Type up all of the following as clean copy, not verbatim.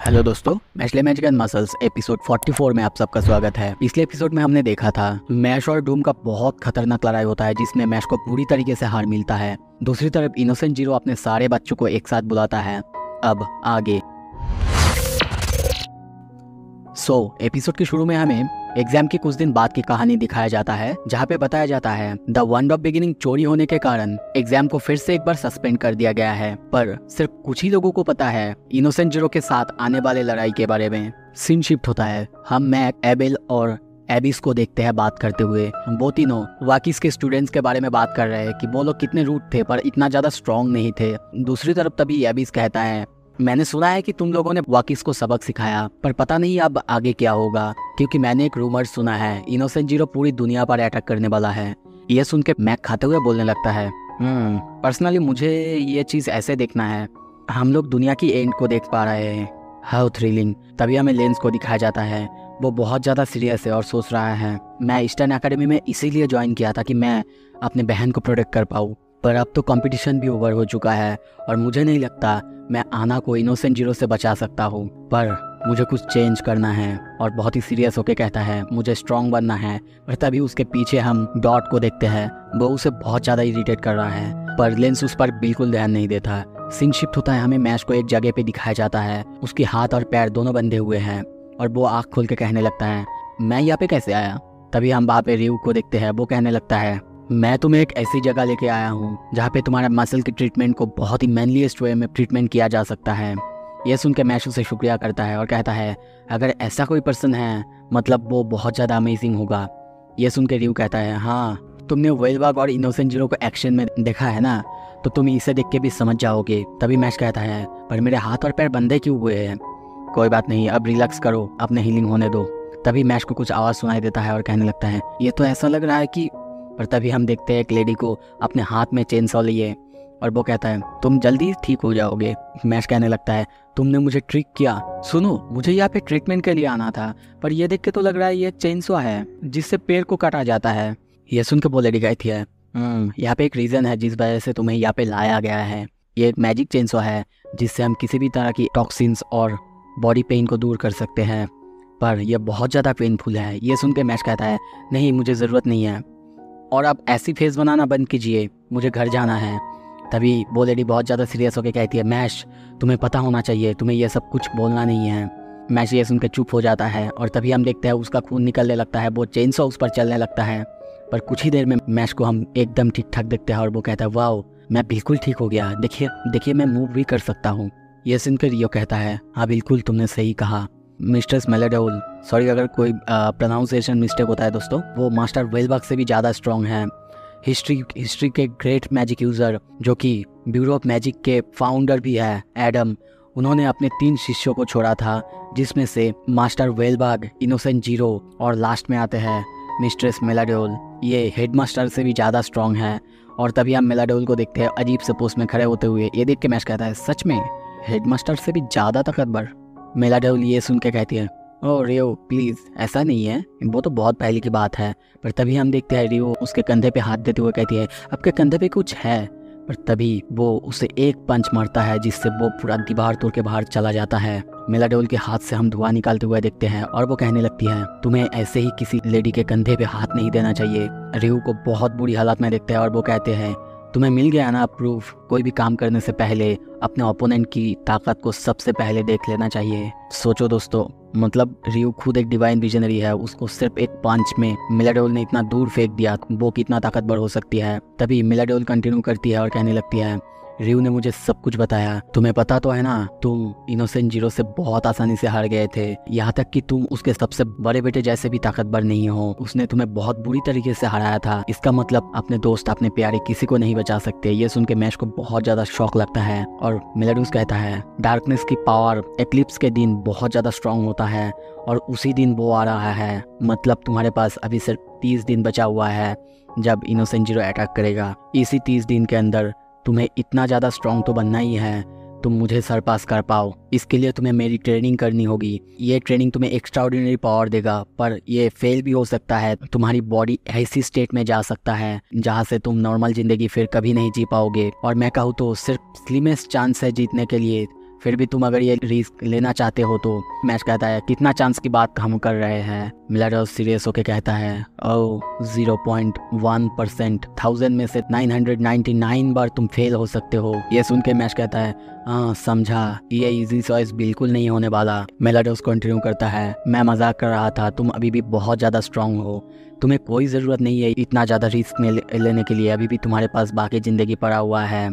Hello दोस्तों, Mashle magic and muscles episode 44 में आप सबका स्वागत है। पिछले एपिसोड में हमने देखा था मैश और डूम का बहुत खतरनाक लड़ाई होता है जिसमें मैश को पूरी तरीके से हार मिलता है। दूसरी तरफ इनोसेंट जीरो अपने सारे बच्चों को एक साथ बुलाता है। अब आगे एपिसोड के शुरू में हमें एग्जाम के कुछ दिन बाद की कहानी दिखाया जाता है, जहाँ पे बताया जाता है द वंडर ऑफ बिगिनिंग चोरी होने के कारण एग्जाम को फिर से एक बार सस्पेंड कर दिया गया है। पर सिर्फ कुछ ही लोगों को पता है इनोसेंट जीरो के साथ आने वाले लड़ाई के बारे में। सीन शिफ्ट होता है, हम मैक, एबेल और एबिस को देखते हैं बात करते हुए। वो तीनों वाकिस के स्टूडेंट्स के बारे में बात कर रहे हैं कि वो लोग कितने रूट थे पर इतना ज्यादा स्ट्रॉन्ग नहीं थे। दूसरी तरफ तभी एबिस कहता है, मैंने सुना है कि तुम लोगों ने वाकिस को सबक सिखाया, पर पता नहीं अब आगे क्या होगा, क्योंकि मैंने एक रूमर सुना है इनोसेंट जीरो पूरी दुनिया पर अटैक करने वाला है। ये सुन के मैक खाते हुए बोलने लगता है, पर्सनली मुझे ये चीज़ ऐसे देखना है, हम लोग दुनिया की एंड को देख पा रहे हैं। How thrilling. तभी हमें लेंस को दिखाया जाता है, वो बहुत ज़्यादा सीरियस है और सोच रहा है, मैं ईस्टर्न एकेडमी में इसीलिए ज्वाइन किया था कि मैं अपने बहन को प्रोटेक्ट कर पाऊँ, पर अब तो कंपटीशन भी ओवर हो चुका है और मुझे नहीं लगता मैं आना को इनोसेंट जीरो से बचा सकता हूँ, पर मुझे कुछ चेंज करना है। और बहुत ही सीरियस होके कहता है, मुझे स्ट्रॉन्ग बनना है। पर तभी उसके पीछे हम डॉट को देखते हैं, वो उसे बहुत ज़्यादा इरिटेट कर रहा है, पर लेंस उस पर बिल्कुल ध्यान नहीं देता। सीन शिफ्ट होता है, हमें मैश को एक जगह पे दिखाया जाता है, उसके हाथ और पैर दोनों बंधे हुए हैं और वो आँख खोल के कहने लगता है, मैं यहाँ पे कैसे आया। तभी हम वहाँ पे रियू को देखते हैं, वो कहने लगता है, मैं तुम्हें एक ऐसी जगह लेके आया हूँ जहाँ पे तुम्हारा मसल की ट्रीटमेंट को बहुत ही मैनलीस्ट वे में ट्रीटमेंट किया जा सकता है। यह सुन के मैश उसे शुक्रिया करता है और कहता है, अगर ऐसा कोई पर्सन है मतलब वो बहुत ज़्यादा अमेजिंग होगा। यह सुन के रियू कहता है, हाँ तुमने वेलबाग और इनोसेंट जीरो को एक्शन में देखा है ना, तो तुम इसे देख के भी समझ जाओगे। तभी मैश कहता है, पर मेरे हाथ और पैर बंधे क्यों हुए हैं। कोई बात नहीं, अब रिलैक्स करो, अपने हीलिंग होने दो। तभी मैश को कुछ आवाज़ सुनाई देता है और कहने लगता है, ये तो ऐसा लग रहा है कि। पर तभी हम देखते हैं एक लेडी को अपने हाथ में चेन सॉ लिए और वो कहता है, तुम जल्दी ठीक हो जाओगे। मैश कहने लगता है, तुमने मुझे ट्रिक किया। सुनो, मुझे यहाँ पे ट्रीटमेंट के लिए आना था, पर ये देख के तो लग रहा है ये चेन सॉ है जिससे पेड़ को काटा जाता है। ये सुन के वो लेडी कहती है, यहाँ पे एक रीज़न है जिस वजह से तुम्हें यहाँ पे लाया गया है। ये एक मैजिक चेन सॉ है जिससे हम किसी भी तरह की टॉक्सिन्स और बॉडी पेन को दूर कर सकते हैं, पर यह बहुत ज़्यादा पेनफुल है। ये सुन के मैश कहता है, नहीं मुझे ज़रूरत नहीं है, और अब ऐसी फेस बनाना बंद कीजिए, मुझे घर जाना है। तभी वो लेडी बहुत ज़्यादा सीरियस होकर कहती है, मैश तुम्हें पता होना चाहिए, तुम्हें ये सब कुछ बोलना नहीं है। मैश ये सुनकर चुप हो जाता है और तभी हम देखते हैं उसका खून निकलने लगता है, वो चेन सॉ उस पर चलने लगता है। पर कुछ ही देर में मैश को हम एकदम ठीक ठाक देखते हैं और वो कहता है, वाओ मैं बिल्कुल ठीक हो गया, देखिए मैं मूव भी कर सकता हूँ। ये सुनकर रियो कहता है, हाँ बिल्कुल तुमने सही कहा मिस्टर मेलाडोल। सॉरी अगर कोई प्रोनाउंसिएशन मिस्टेक होता है दोस्तों। वो मास्टर वेलबाग से भी ज़्यादा स्ट्रॉन्ग हैं। हिस्ट्री के ग्रेट मैजिक यूज़र जो कि ब्यूरो ऑफ मैजिक के फाउंडर भी है एडम, उन्होंने अपने 3 शिष्यों को छोड़ा था, जिसमें से मास्टर वेलबाग, इनोसेंट जीरो और लास्ट में आते हैं मिस्ट्रेस मेलाडोल। ये हेडमास्टर से भी ज़्यादा स्ट्रॉन्ग है। और तभी हम मेलाडोल को देखते हैं अजीब से पोस्ट में खड़े होते हुए। ये देख के मैश कहता है, सच में हेडमास्टर से भी ज़्यादा ताकतवर। मेलाडोल ये सुन के कहती है, ओह रियो प्लीज़ ऐसा नहीं है, वो तो बहुत पहले की बात है। पर तभी हम देखते हैं रियो उसके कंधे पे हाथ देते हुए कहती है, आपके कंधे पे कुछ है। पर तभी वो उसे एक पंच मारता है जिससे वो पूरा दीवार तोड़ के बाहर चला जाता है। मेलाडोल के हाथ से हम धुआं निकालते हुए देखते हैं और वो कहने लगती है, तुम्हें ऐसे ही किसी लेडी के कंधे पे हाथ नहीं देना चाहिए। रियो को बहुत बुरी हालत में देखते हैं और वो कहते हैं, तुम्हें मिल गया ना प्रूफ, कोई भी काम करने से पहले अपने ओपोनेंट की ताकत को सबसे पहले देख लेना चाहिए। सोचो दोस्तों, मतलब रियो खुद एक डिवाइन विजनरी है, उसको सिर्फ एक पंच में मेलाडोल ने इतना दूर फेंक दिया, वो कितना ताकतवर हो सकती है। तभी मेलाडोल कंटिन्यू करती है और कहने लगती है, रियो ने मुझे सब कुछ बताया, तुम्हें पता तो है ना तुम इनोसेंट जीरो से बहुत आसानी से हार गए थे, यहाँ तक कि तुम उसके सबसे बड़े बेटे जैसे भी ताकतवर नहीं हो। उसने तुम्हें बहुत बुरी तरीके से हराया था, इसका मतलब अपने दोस्त अपने प्यारे किसी को नहीं बचा सकते। ये सुन के मैश को बहुत ज्यादा शौक लगता है और मेलाडोस कहता है, डार्कनेस की पावर एक्लिप्स के दिन बहुत ज्यादा स्ट्रांग होता है और उसी दिन वो आ रहा है, मतलब तुम्हारे पास अभी सिर्फ 30 दिन बचा हुआ है जब इनोसेंट जीरो अटैक करेगा। इसी 30 दिन के अंदर तुम्हें इतना ज़्यादा स्ट्रॉन्ग तो बनना ही है, तुम मुझे सरपास कर पाओ। इसके लिए तुम्हें मेरी ट्रेनिंग करनी होगी। ये ट्रेनिंग तुम्हें एक्स्ट्राऑर्डिनरी पावर देगा, पर ये फेल भी हो सकता है। तुम्हारी बॉडी ऐसी स्टेट में जा सकता है जहाँ से तुम नॉर्मल ज़िंदगी फिर कभी नहीं जी पाओगे। और मैं कहूँ तो सिर्फ स्लिमेस्ट चांस है जीतने के लिए फिर भी तुम अगर ये रिस्क लेना चाहते हो तो मैच कहता है कितना चांस की बात हम कर रहे हैं। मिलाडोस सीरियस होके कहता है ओ 0.1%, 1000 में से 999 बार तुम फेल हो सकते हो। ये सुन के मैच कहता है हाँ समझा, ये इजी चॉइस बिल्कुल नहीं होने वाला। मिलाडोस कंटिन्यू करता है मैं मजाक कर रहा था, तुम अभी भी बहुत ज़्यादा स्ट्रांग हो, तुम्हें कोई ज़रूरत नहीं है इतना ज़्यादा रिस्क में लेने के लिए, अभी भी तुम्हारे पास बाकी ज़िंदगी पड़ा हुआ है।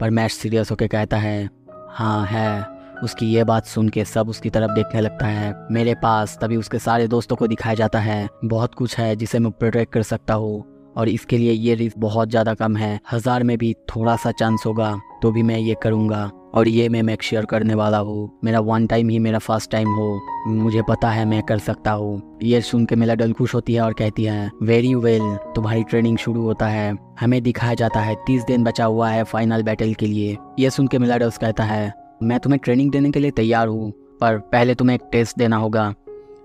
पर मैच सीरियस होके कहता है हाँ है। उसकी ये बात सुन के सब उसकी तरफ देखने लगता है। मेरे पास तभी उसके सारे दोस्तों को दिखाया जाता है बहुत कुछ है जिसे मैं प्रोटेक्ट कर सकता हूँ, और इसके लिए ये रिस्क बहुत ज़्यादा कम है, 1000 में भी थोड़ा सा चांस होगा तो भी मैं ये करूँगा, और ये मैं मेक श्योर करने वाला हूँ। मेरा वन टाइम ही मेरा फर्स्ट टाइम हो, मुझे पता है मैं कर सकता हूँ। ये सुन के मिलाडोल खुश होती है और कहती है वेरी वेल, तुम्हारी ट्रेनिंग शुरू होता है। हमें दिखाया जाता है 30 दिन बचा हुआ है फाइनल बैटल के लिए। ये सुन के मिलाडोल कहता है मैं तुम्हें ट्रेनिंग देने के लिए तैयार हूँ, पर पहले तुम्हें एक टेस्ट देना होगा।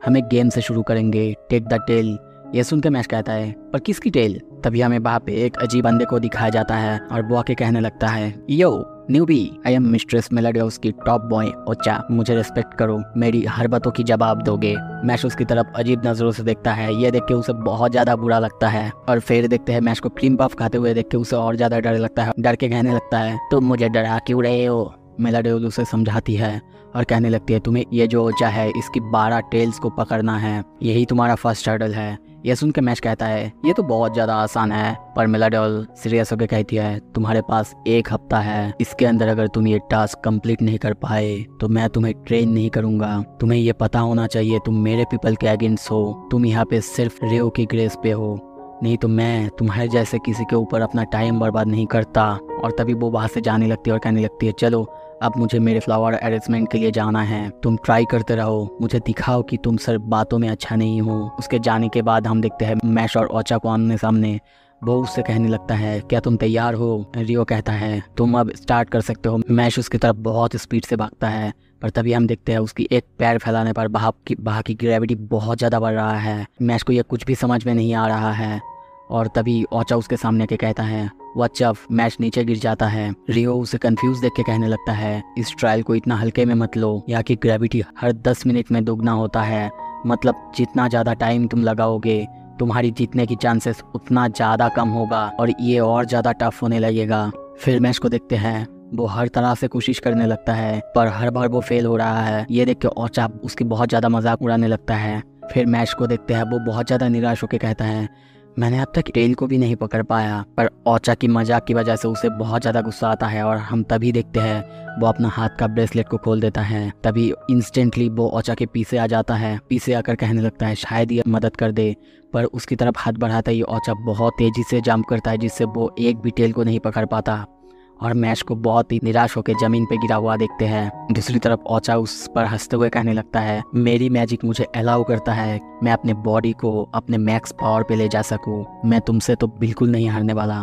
हमें गेम से शुरू करेंगे, टेक द टेल। ये सुन के मैच कहता है पर किसकी टेल? तभी हमें वहाँ पे एक अजीब बंदे को दिखाया जाता है और वो आके कहने लगता है यो न्यूबी, आई एम मिस्ट्रेस मिलाडोस की टॉप बॉय ओचा, मुझे रिस्पेक्ट करो, मेरी हर बातों की जवाब दोगे। मैश उसकी तरफ अजीब नजरों से देखता है, ये देख के उसे बहुत ज्यादा बुरा लगता है। और फिर देखते हैं मैश को क्रीम पफ खाते हुए देख के उसे और ज्यादा डर लगता है। डर के कहने लगता है तुम मुझे डरा क्यों रहे हो? मिलाडोस उसे समझाती है और कहने लगती है तुम्हें ये जो ओचा है इसकी 12 टेल्स को पकड़ना है, यही तुम्हारा फर्स्ट हर्डल है। यह सुन के मैच कहता है ये तो बहुत ज्यादा आसान है, पर मिलाडोल सीरियस होकर कहती है तुम्हारे पास 1 हफ्ता है, इसके अंदर अगर तुम ये टास्क कंप्लीट नहीं कर पाए तो मैं तुम्हें ट्रेन नहीं करूंगा। तुम्हें ये पता होना चाहिए तुम मेरे पीपल के अगेंस्ट हो, तुम यहाँ पे सिर्फ रेओ की ग्रेस पे हो, नहीं तो मैं तुम्हारे जैसे किसी के ऊपर अपना टाइम बर्बाद नहीं करता। और तभी वो वहाँ से जाने लगती है और कहने लगती है चलो अब मुझे मेरे फ्लावर अरेंजमेंट के लिए जाना है, तुम ट्राई करते रहो, मुझे दिखाओ कि तुम सिर्फ बातों में अच्छा नहीं हो। उसके जाने के बाद हम देखते हैं मैश और ओचा को आमने सामने। वो उससे कहने लगता है क्या तुम तैयार हो? रियो कहता है तुम अब स्टार्ट कर सकते हो। मैश उसकी तरफ बहुत स्पीड से भागता है, पर तभी हम देखते हैं उसकी एक पैर फैलाने पर वहाँ की ग्रेविटी बहुत ज़्यादा बढ़ रहा है। मैश को यह कुछ भी समझ में नहीं आ रहा है, और तभी ओचा उसके सामने के कहता है व्हाट्स अप। मैच नीचे गिर जाता है। रियो उसे कंफ्यूज देख के कहने लगता है इस ट्रायल को इतना हल्के में मत लो, यहाँ की ग्रेविटी हर 10 मिनट में दोगुना होता है, मतलब जितना ज़्यादा टाइम तुम लगाओगे तुम्हारी जीतने की चांसेस उतना ज़्यादा कम होगा और ये और ज़्यादा टफ होने लगेगा। फिर मैच को देखते हैं वो हर तरह से कोशिश करने लगता है पर हर बार वो फेल हो रहा है। ये देख के ओचा उसकी बहुत ज़्यादा मजाक उड़ाने लगता है। फिर मैच को देखते हैं वो बहुत ज़्यादा निराश होकर कहता है मैंने अब तक टेल को भी नहीं पकड़ पाया। पर ओचा की मजाक की वजह से उसे बहुत ज़्यादा गुस्सा आता है और हम तभी देखते हैं वो अपना हाथ का ब्रेसलेट को खोल देता है। तभी इंस्टेंटली वो ओचा के पीछे आ जाता है। पीछे आकर कहने लगता है शायद ये मदद कर दे, पर उसकी तरफ हाथ बढ़ाता ही ओचा बहुत तेज़ी से जंप करता है जिससे वो एक भी टेल को नहीं पकड़ पाता और मैश को बहुत ही निराश होकर जमीन पे गिरा हुआ देखते हैं। दूसरी तरफ ओचा उस पर हंसते हुए कहने लगता है मेरी मैजिक मुझे अलाउ करता है मैं अपने बॉडी को अपने मैक्स पावर पे ले जा सकूं, मैं तुमसे तो बिल्कुल नहीं हारने वाला।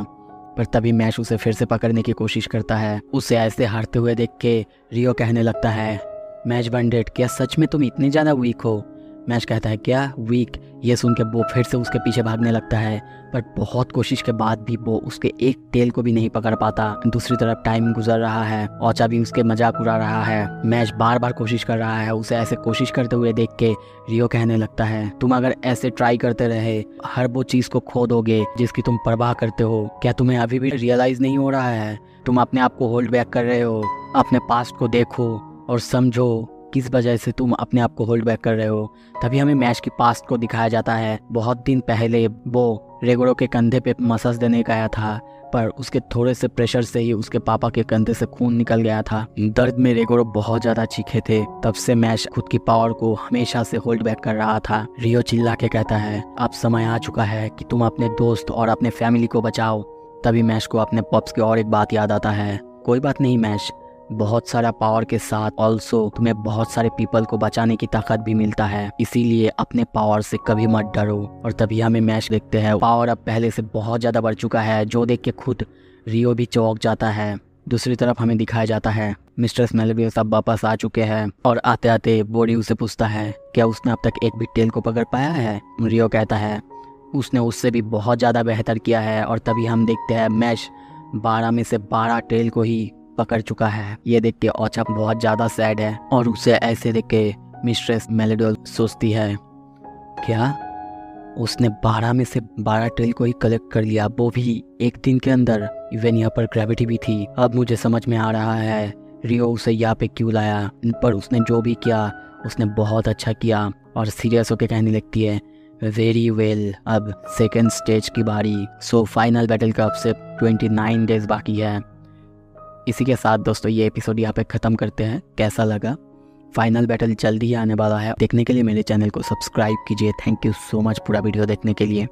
पर तभी मैश उसे फिर से पकड़ने की कोशिश करता है। उसे ऐसे हारते हुए देख के रियो कहने लगता है मैच बंडेड, क्या सच में तुम इतनी ज़्यादा वीक हो? मैच कहता है क्या वीक? ये सुन के वो फिर से उसके पीछे भागने लगता है, पर बहुत कोशिश के बाद भी वो उसके एक टेल को भी नहीं पकड़ पाता। दूसरी तरफ टाइम गुजर रहा है, ओचा भी उसके मजाक उड़ा रहा है। मैच बार बार कोशिश कर रहा है। उसे ऐसे कोशिश करते हुए देख के रियो कहने लगता है तुम अगर ऐसे ट्राई करते रहे हर वो चीज़ को खो दोगे जिसकी तुम परवाह करते हो। क्या तुम्हें अभी भी रियलाइज नहीं हो रहा है? तुम अपने आप को होल्ड बैक कर रहे हो। अपने पास्ट को देखो और समझो किस वजह से तुम अपने आप को होल्ड बैक कर रहे हो। तभी हमें मैच की पास्ट को दिखाया जाता है। बहुत दिन पहले वो रेगोरो के कंधे पे मसाज देने गया था, पर उसके थोड़े से प्रेशर से ही उसके पापा के कंधे से खून निकल गया था। दर्द में रेगोरो बहुत ज़्यादा चीखे थे। तब से मैच खुद की पावर को हमेशा से होल्ड बैक कर रहा था। रियो चिल्ला के कहता है अब समय आ चुका है कि तुम अपने दोस्त और अपने फैमिली को बचाओ। तभी मैच को अपने पप्स की और एक बात याद आता है, कोई बात नहीं मैच, बहुत सारा पावर के साथ ऑल्सो तुम्हें बहुत सारे पीपल को बचाने की ताकत भी मिलता है, इसीलिए अपने पावर से कभी मत डरो। और तभी हमें मैच देखते हैं पावर अब पहले से बहुत ज़्यादा बढ़ चुका है, जो देख के खुद रियो भी चौंक जाता है। दूसरी तरफ हमें दिखाया जाता है मिस्टर स्मेलवियस सब वापस आ चुके हैं और आते आते बोडी उसे पूछता है क्या उसने अब तक एक भी टेल को पकड़ पाया है? रियो कहता है उसने उससे भी बहुत ज़्यादा बेहतर किया है। और तभी हम देखते हैं मैच 12 में से 12 टेल को ही पकड़ चुका है। ये देख के ओचा बहुत ज्यादा सैड है और उसे ऐसे देख के मिस्ट्रेस मेलिडोल सोचती है, क्या उसने 12 में से 12 ट्रेल को ही कलेक्ट कर लिया, वो भी एक दिन के अंदर। इवन यहाँ पर ग्रेविटी भी थी। अब मुझे समझ में आ रहा है रियो उसे यहाँ पे क्यों लाया, पर उसने जो भी किया उसने बहुत अच्छा किया। और सीरियस होकर कहने लगती है, वेरी वेल, अब सेकेंड स्टेज की बारी। सो फाइनल बैटल का अब से 29 डेज बाकी है। इसी के साथ दोस्तों ये एपिसोड यहाँ पे ख़त्म करते हैं। कैसा लगा? फाइनल बैटल जल्दी ही आने वाला है। देखने के लिए मेरे चैनल को सब्सक्राइब कीजिए। थैंक यू सो मच पूरा वीडियो देखने के लिए।